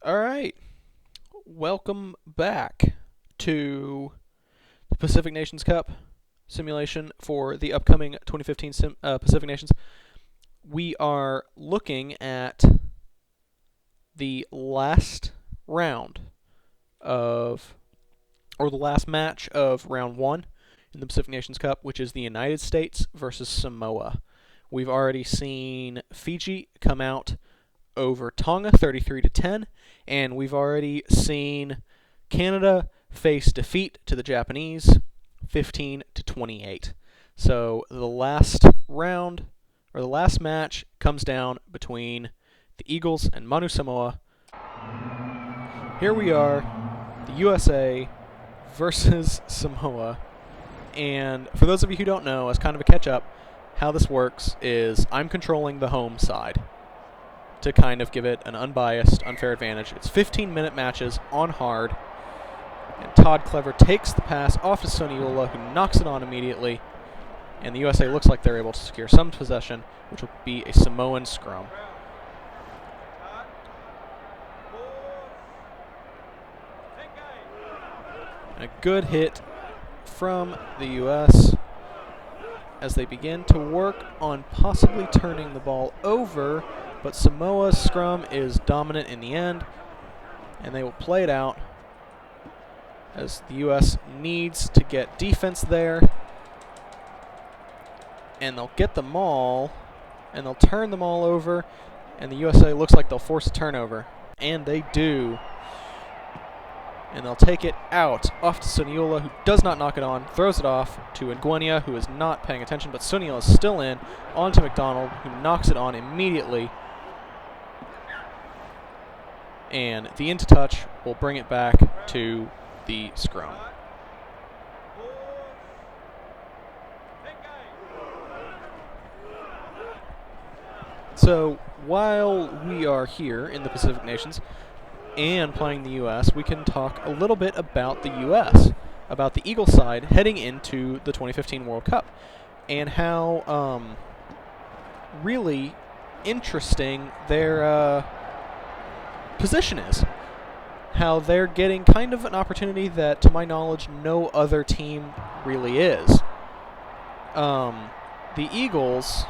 All right. Welcome back to the Pacific Nations Cup simulation for the upcoming 2015 Pacific Nations. We are looking at the last round the last match of round one in the Pacific Nations Cup, which is the United States versus Samoa. We've already seen Fiji come out over Tonga 33-10, and we've already seen Canada face defeat to the Japanese 15-28. So the last round, or the last match, comes down between the Eagles and Manu Samoa. Here we are, the USA versus Samoa. And for those of you who don't know, as kind of a catch-up, how this works is I'm controlling the home side to kind of give it an unbiased, unfair advantage. It's 15-minute matches on hard, and Todd Clever takes the pass off to Soniola, who knocks it on immediately, and the USA looks like they're able to secure some possession, which will be a Samoan scrum. And a good hit from the US as they begin to work on possibly turning the ball over, but Samoa's scrum is dominant in the end, and they will play it out as the U.S. needs to get defense there, and they'll get the maul, and they'll turn the maul over, and the USA looks like they'll force a turnover, and they do. And they'll take it out off to Soniola, who does not knock it on, throws it off to Nguenia, who is not paying attention, but Soniola is still in, on to McDonald, who knocks it on immediately. And the into touch will bring it back to the scrum. So while we are here in the Pacific Nations and playing the U.S., we can talk a little bit about the U.S., about the Eagle side heading into the 2015 World Cup, and how really interesting their position is. How they're getting kind of an opportunity that, to my knowledge, no other team really is. The Eagles,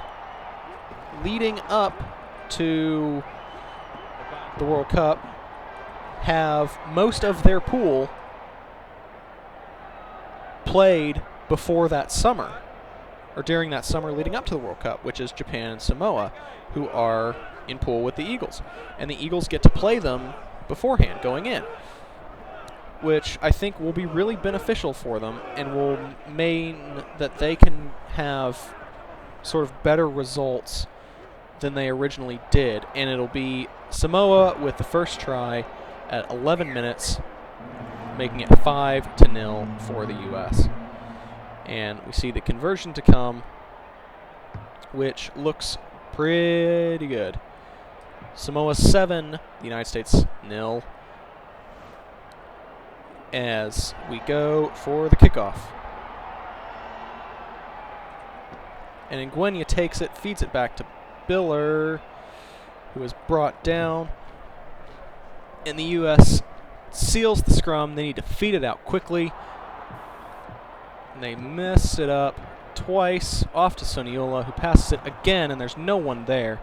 leading up to the World Cup, have most of their pool played before that summer, or during that summer leading up to the World Cup, which is Japan and Samoa, who are in pool with the Eagles. And the Eagles get to play them beforehand, going in, which I think will be really beneficial for them and will mean that they can have sort of better results than they originally did. And it'll be Samoa with the first try at 11 minutes, making it 5-0 for the U.S. And we see the conversion to come, which looks pretty good. Samoa 7, the United States 0, as we go for the kickoff. And Nguenia takes it, feeds it back to Biller, who is brought down. And the U.S. seals the scrum. They need to feed it out quickly. And they mess it up twice, off to Soniola, who passes it again, and there's no one there.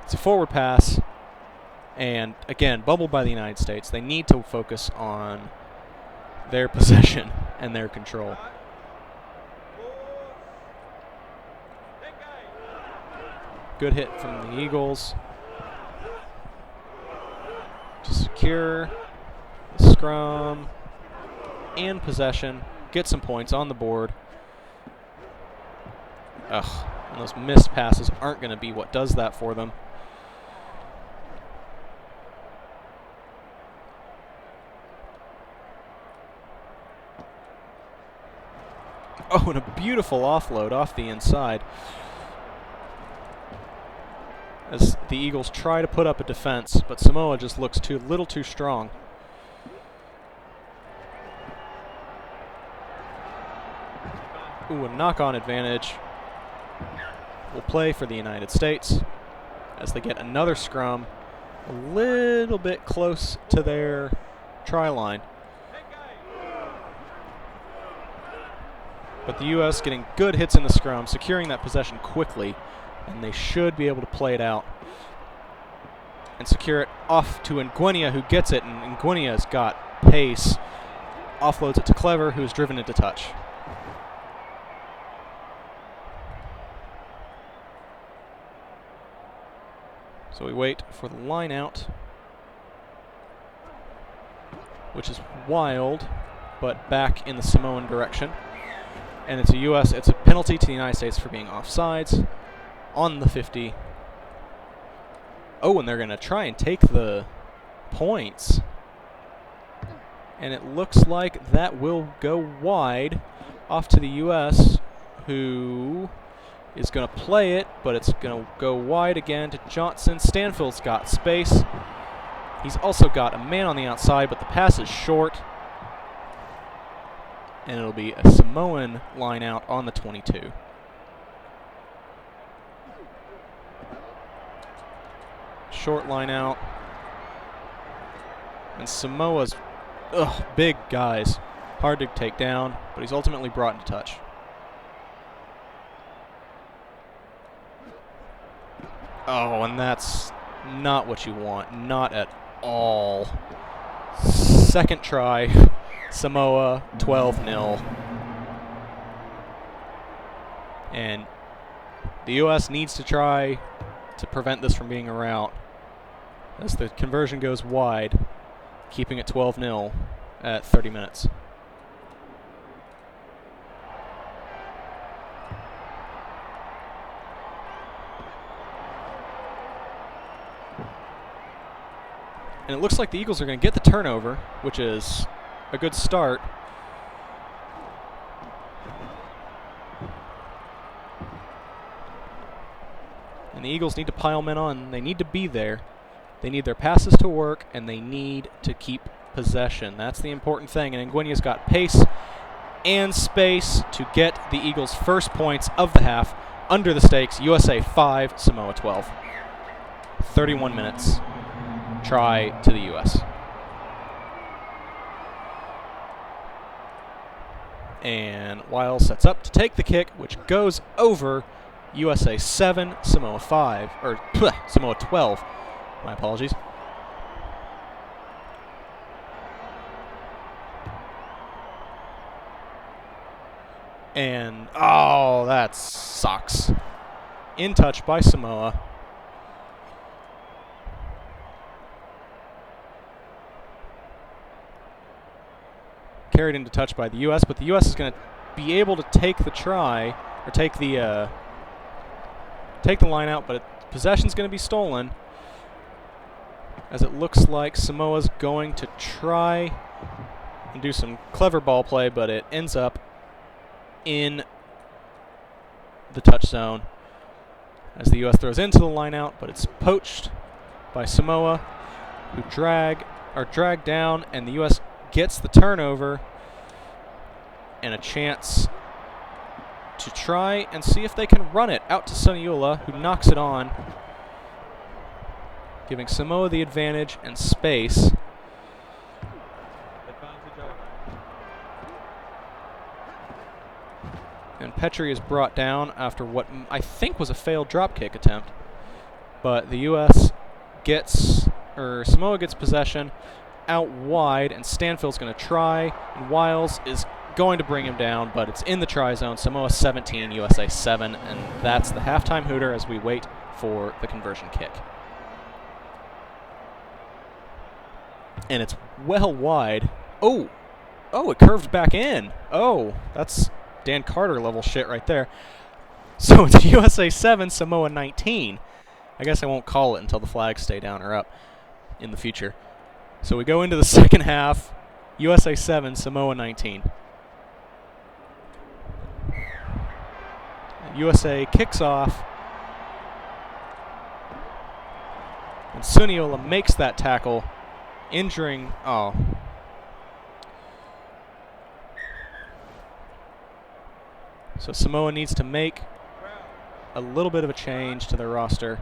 It's a forward pass, and again, bubbled by the United States. They need to focus on their possession and their control. Good hit from the Eagles to secure the scrum and possession, get some points on the board. Ugh, and those missed passes aren't going to be what does that for them. Oh, and a beautiful offload off the inside, as the Eagles try to put up a defense, but Samoa just looks a little too strong. Ooh, a knock-on advantage will play for the United States. as they get another scrum a little bit close to their try line. But the U.S. getting good hits in the scrum, securing that possession quickly, and they should be able to play it out and secure it off to Nguenia, who gets it, and Nguenia's got pace. Offloads it to Clever, who is driven into touch. So we wait for the line out, which is wild, but back in the Samoan direction. And it's a penalty to the United States for being offsides on the 50. Oh, and they're going to try and take the points. And it looks like that will go wide off to the U.S., who is going to play it, but it's going to go wide again to Johnson. Stanfield's got space. He's also got a man on the outside, but the pass is short. And it'll be a Samoan line out on the 22. Short line out. And Samoa's big guys. Hard to take down, but he's ultimately brought into touch. Oh, and that's not what you want. Not at all. Second try. Samoa 12-0. And the U.S. needs to try to prevent this from being a rout as the conversion goes wide, keeping it 12-0 at 30 minutes. And it looks like the Eagles are going to get the turnover, which is a good start. And the Eagles need to pile men on. They need to be there. They need their passes to work, and they need to keep possession. That's the important thing. And Nguenia's got pace and space to get the Eagles' first points of the half under the stakes. USA 5, Samoa 12. 31 minutes. Try to the U.S. And Wiles sets up to take the kick, which goes over. USA 7, Samoa 5, or Samoa 12. My apologies. And, oh, that sucks. In touch by Samoa. Carried into touch by the U.S., but the U.S. is going to be able to take the try, or take the line out, but possession's going to be stolen, as it looks like Samoa's going to try and do some clever ball play, but it ends up in the touch zone as the U.S. throws into the line out, but it's poached by Samoa, who drag down, and the U.S. gets the turnover and a chance to try and see if they can run it out to Suniula, who knocks it on, giving Samoa the advantage and space. And Petrie is brought down after what I think was a failed dropkick attempt. But the U.S. Samoa gets possession out wide, and Stanfield's going to try, and Wiles is going to bring him down, but it's in the try zone. Samoa 17, USA 7, and that's the halftime hooter as we wait for the conversion kick. And it's well wide. Oh, it curved back in. Oh, that's Dan Carter level shit right there. So it's USA 7, Samoa 19. I guess I won't call it until the flags stay down or up in the future. So we go into the second half, USA 7, Samoa 19. USA kicks off, and Suniola makes that tackle, injuring, So Samoa needs to make a little bit of a change to their roster.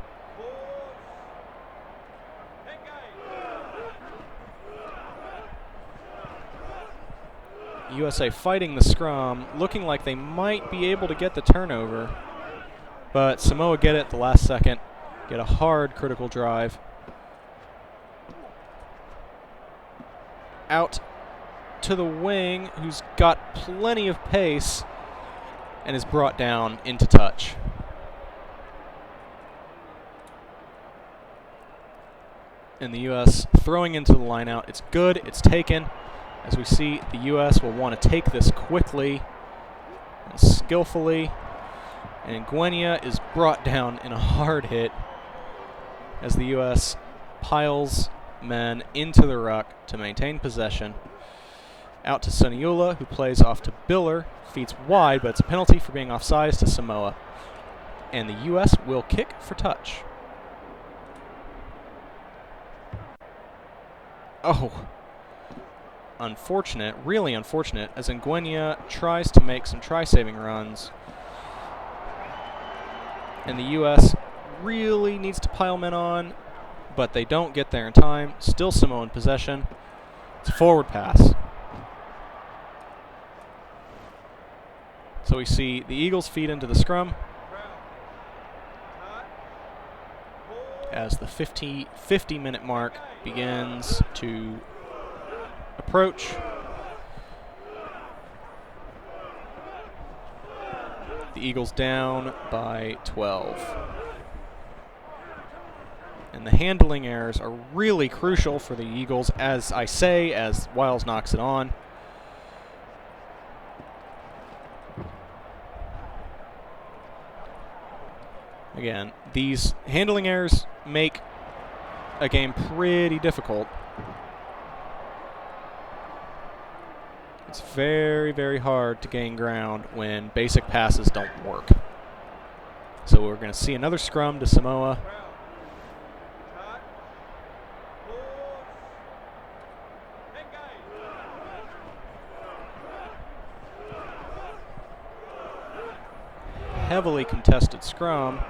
USA fighting the scrum, looking like they might be able to get the turnover. But Samoa get it at the last second, get a hard critical drive. Out to the wing, who's got plenty of pace and is brought down into touch. And the U.S. throwing into the line out. It's good, it's taken. As we see, the U.S. will want to take this quickly and skillfully. And Ngwenya is brought down in a hard hit as the U.S. piles men into the ruck to maintain possession. Out to Suniula, who plays off to Biller, feeds wide, but it's a penalty for being offsides to Samoa. And the U.S. will kick for touch. Oh, unfortunate, really unfortunate, as Ngwenya tries to make some try-saving runs. And the U.S. really needs to pile men on, but they don't get there in time. Still Samoan possession. It's a forward pass. So we see the Eagles feed into the scrum as the 50-minute mark begins to approach. The Eagles down by 12. And the handling errors are really crucial for the Eagles, as I say, as Wiles knocks it on. Again, these handling errors make a game pretty difficult. It's very, very hard to gain ground when basic passes don't work. So we're going to see another scrum to Samoa. Heavily contested scrum.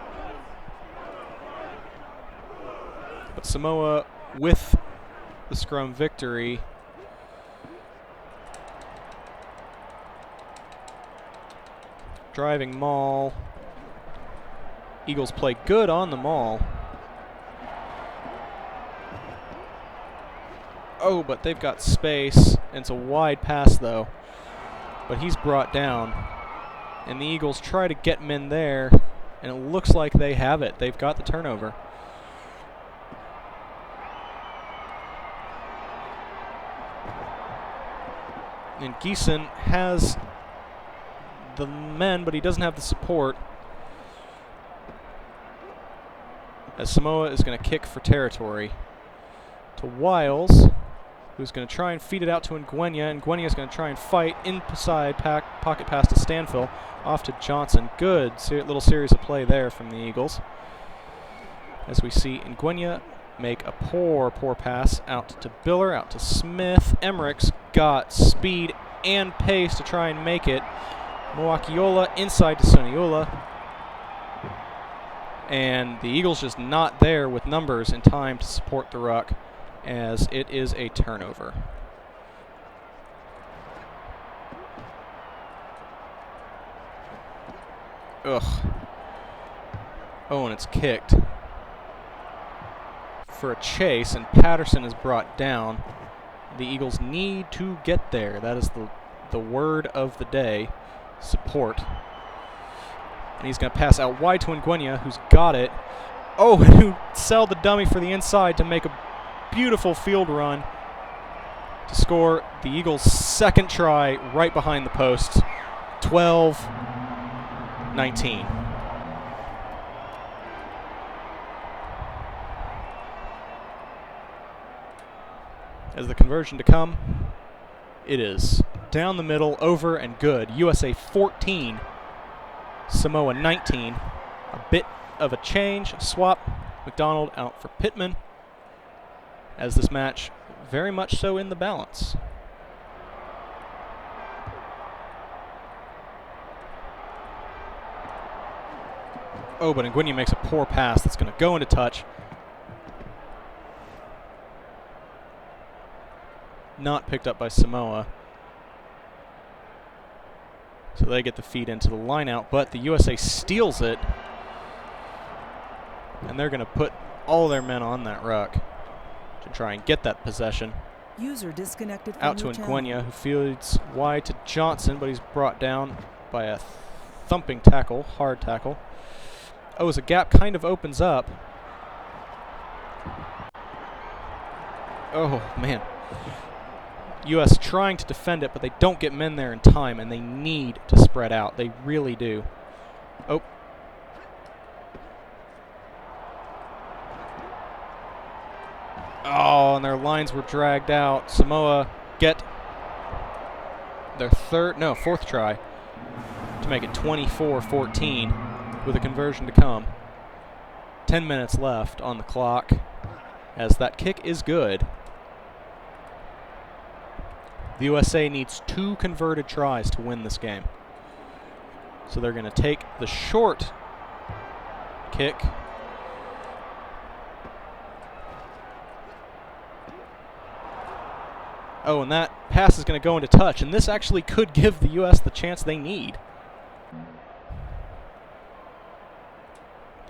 But Samoa with the scrum victory. Driving maul. Eagles play good on the maul. Oh, but they've got space. And it's a wide pass, though. But he's brought down. And the Eagles try to get men there. And it looks like they have it. They've got the turnover. And Geeson has the men, but he doesn't have the support. As Samoa is going to kick for territory to Wiles, who's going to try and feed it out to Ngwenya, and Ngwenya is going to try and fight inside pocket pass to Stanfill, off to Johnson. Good little series of play there from the Eagles. As we see Ngwenya make a poor pass out to Biller, out to Smith. Emmerich's got speed and pace to try and make it. Moakiola inside to Suniula. And the Eagles just not there with numbers in time to support the ruck, as it is a turnover. Ugh. Oh, and it's kicked for a chase, and Patterson is brought down. The Eagles need to get there. That is the word of the day. Support. And he's going to pass out wide to Ngwenya, who's got it. Oh, and who sell the dummy for the inside to make a beautiful field run to score the Eagles' second try right behind the post. 12-19. As the conversion to come, it is down the middle, over and good. USA 14, Samoa 19. A bit of a change, swap. McDonald out for Pittman, as this match very much so in the balance. Oh, but Ngwenya makes a poor pass that's going to go into touch. Not picked up by Samoa. So they get the feed into the line out, but the USA steals it. And they're going to put all their men on that ruck to try and get that possession. User disconnected from out to Nguyen, who feeds wide to Johnson, but he's brought down by a thumping tackle, hard tackle. Oh, as a gap kind of opens up. Oh, man. U.S. trying to defend it, but they don't get men there in time, and they need to spread out. They really do. Oh. Oh, and their lines were dragged out. Samoa get their fourth try to make it 24-14 with a conversion to come. 10 minutes left on the clock as that kick is good. The USA needs 2 converted tries to win this game. So they're going to take the short kick. Oh, and that pass is going to go into touch, and this actually could give the U.S. the chance they need.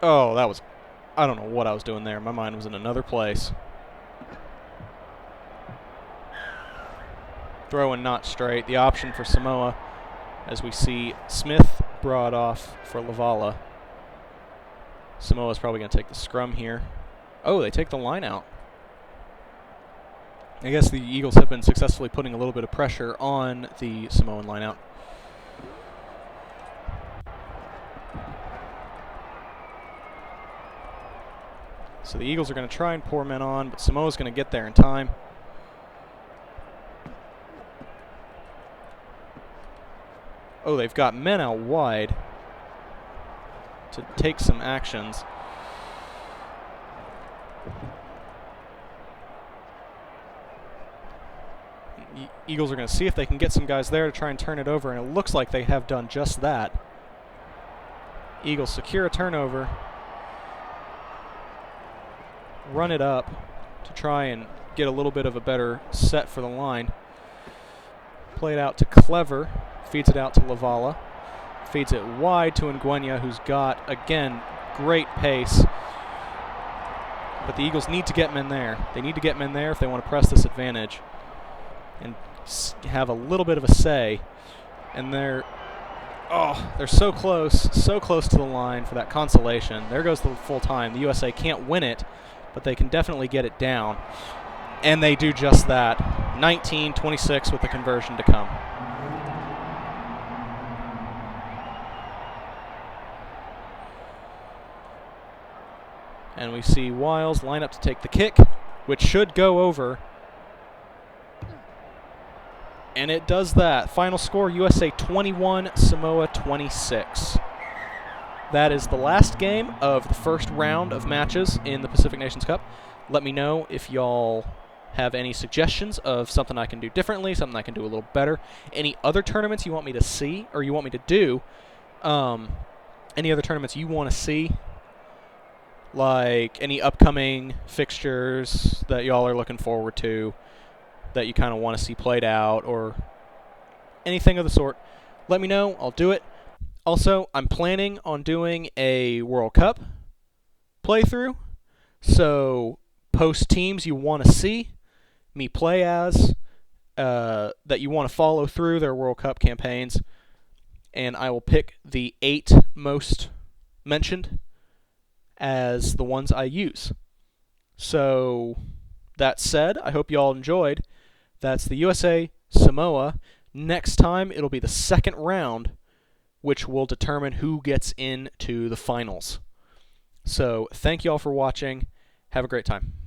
Oh, that was... I don't know what I was doing there. My mind was in another place. Throwing not straight. The option for Samoa, as we see Smith brought off for Lavala. Samoa's probably going to take the scrum here. Oh, they take the line out. I guess the Eagles have been successfully putting a little bit of pressure on the Samoan lineout. So the Eagles are going to try and pour men on, but Samoa's going to get there in time. Oh, they've got men out wide to take some actions. Eagles are going to see if they can get some guys there to try and turn it over, and it looks like they have done just that. Eagles secure a turnover, run it up to try and get a little bit of a better set for the line. Play it out to Clever, feeds it out to Lavala, feeds it wide to Nguyen, who's got, again, great pace. But the Eagles need to get men there. They need to get men there if they want to press this advantage and have a little bit of a say. And they're so close to the line for that consolation. There goes the full time. The USA can't win it, but they can definitely get it down. And they do just that. 19-26 with the conversion to come. And we see Wiles line up to take the kick, which should go over. And it does that. Final score, USA 21, Samoa 26. That is the last game of the first round of matches in the Pacific Nations Cup. Let me know if y'all have any suggestions of something I can do differently, something I can do a little better. Any other tournaments you want me to see or you want me to do. Any other tournaments you want to see. Like any upcoming fixtures that y'all are looking forward to, that you kind of want to see played out, or anything of the sort, let me know. I'll do it. Also, I'm planning on doing a World Cup playthrough, so post teams you want to see me play as, that you want to follow through their World Cup campaigns, and I will pick the 8 most mentioned as the ones I use. So, that said, I hope you all enjoyed. That's the USA Samoa. Next time, it'll be the second round, which will determine who gets into the finals. So, thank you all for watching. Have a great time.